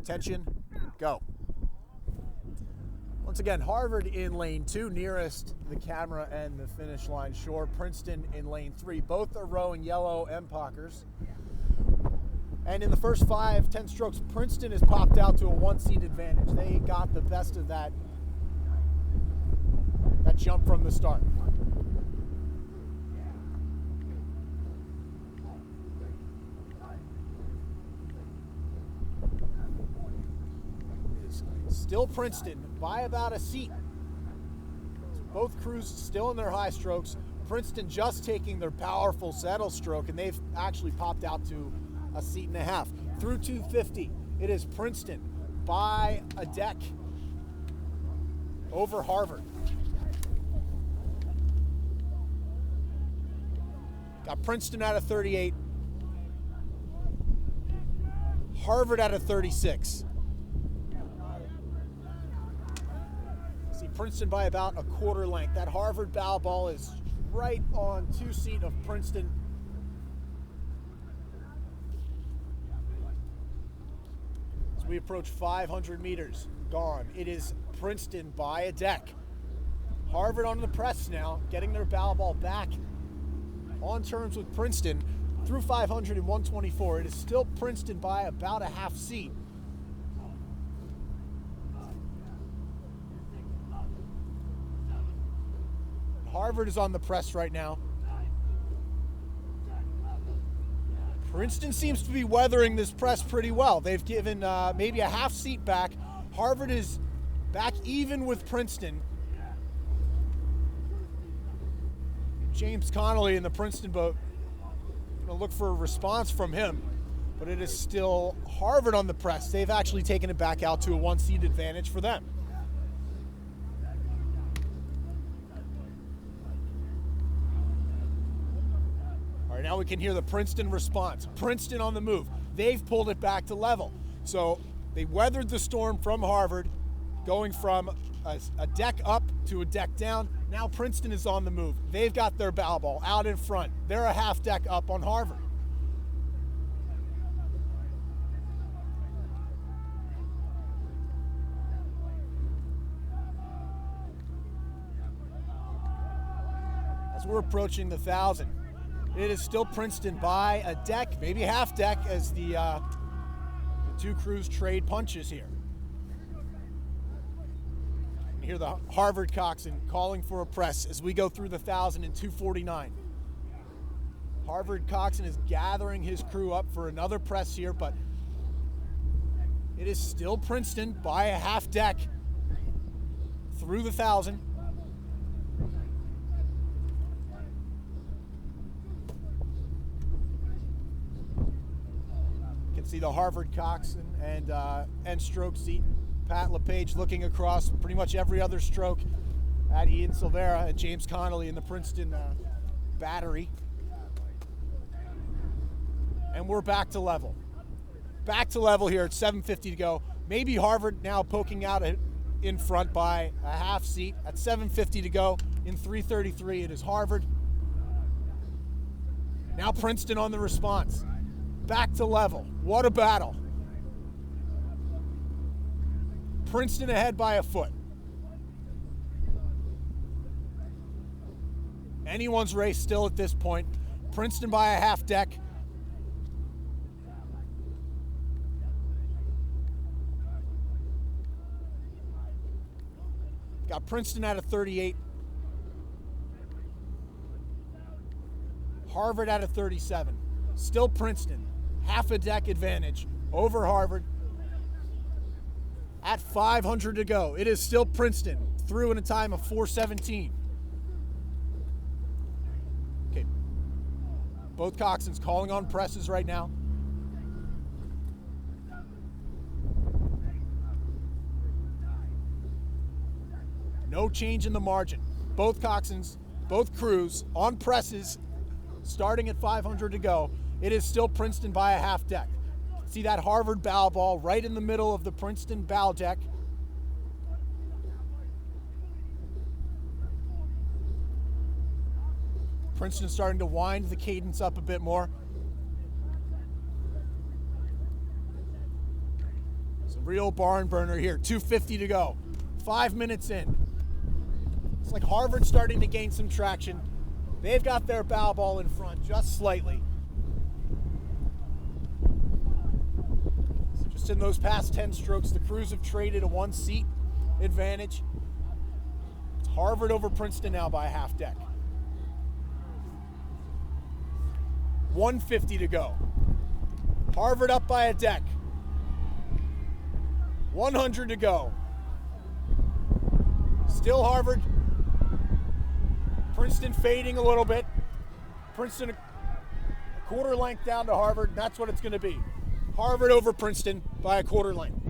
Attention, go. Once again, Harvard in lane 2, nearest the camera and the finish line shore. Princeton in lane 3. Both are rowing yellow MPOCers. And in the first 5-10 strokes, Princeton has popped out to a 1-seat advantage. They got the best of that jump from the start. Still Princeton by about a seat. Both crews still in their high strokes. Princeton just taking their powerful saddle stroke, and they've actually popped out to a seat and a half. Through 250, it is Princeton by a deck over Harvard. Got Princeton at a 38, Harvard at a 36. See Princeton by about a quarter length. That Harvard bow ball is right on 2-seat of Princeton. As we approach 500 meters, gone. It is Princeton by a deck. Harvard on the press now, getting their bow ball back on terms with Princeton through 500 and 124. It is still Princeton by about a half seat. Harvard is on the press right now. Princeton seems to be weathering this press pretty well. They've given maybe a half seat back. Harvard is back even with Princeton. James Connolly in the Princeton boat. Gonna look for a response from him, but it is still Harvard on the press. They've actually taken it back out to a 1-seat advantage for them. All right, now we can hear the Princeton response. Princeton on the move. They've pulled it back to level. So they weathered the storm from Harvard, going from a deck up to a deck down. Now Princeton is on the move. They've got their bow ball out in front. They're a half deck up on Harvard. As we're approaching the 1,000, it is still Princeton by a deck, maybe half deck, as the two crews trade punches here. You hear the Harvard coxswain calling for a press as we go through the 1,000 and 249. Harvard coxswain is gathering his crew up for another press here, but it is still Princeton by a half deck through the 1,000. You can see the Harvard coxswain and stroke seat. Pat LePage looking across pretty much every other stroke at Ian Silvera and James Connolly in the Princeton battery. And we're back to level. Back to level here at 7:50 to go. Maybe Harvard now poking out in front by a half seat. At 7:50 to go in 3:33, it is Harvard. Now Princeton on the response. Back to level. What a battle. Princeton ahead by a foot. Anyone's race still at this point. Princeton by a half deck. Got Princeton at a 38. Harvard at a 37. Still Princeton. Half a deck advantage over Harvard. At 500 to go, it is still Princeton through in a time of 4:17. Okay, both coxswains calling on presses right now. No change in the margin. Both coxswains, both crews on presses, starting at 500 to go. It is still Princeton by a half deck. See that Harvard bow ball right in the middle of the Princeton bow deck. Princeton starting to wind the cadence up a bit more. It's a real barn burner here. 2:50 to go. 5 minutes in. It's like Harvard's starting to gain some traction. They've got their bow ball in front just slightly. So just in those past 10 strokes, the crews have traded a 1-seat advantage. It's Harvard over Princeton now by a half deck. 1:50 to go. Harvard up by a deck. 100 to go. Still Harvard. Princeton fading a little bit. Princeton a quarter length down to Harvard. That's what it's going to be. Harvard over Princeton by a quarter length.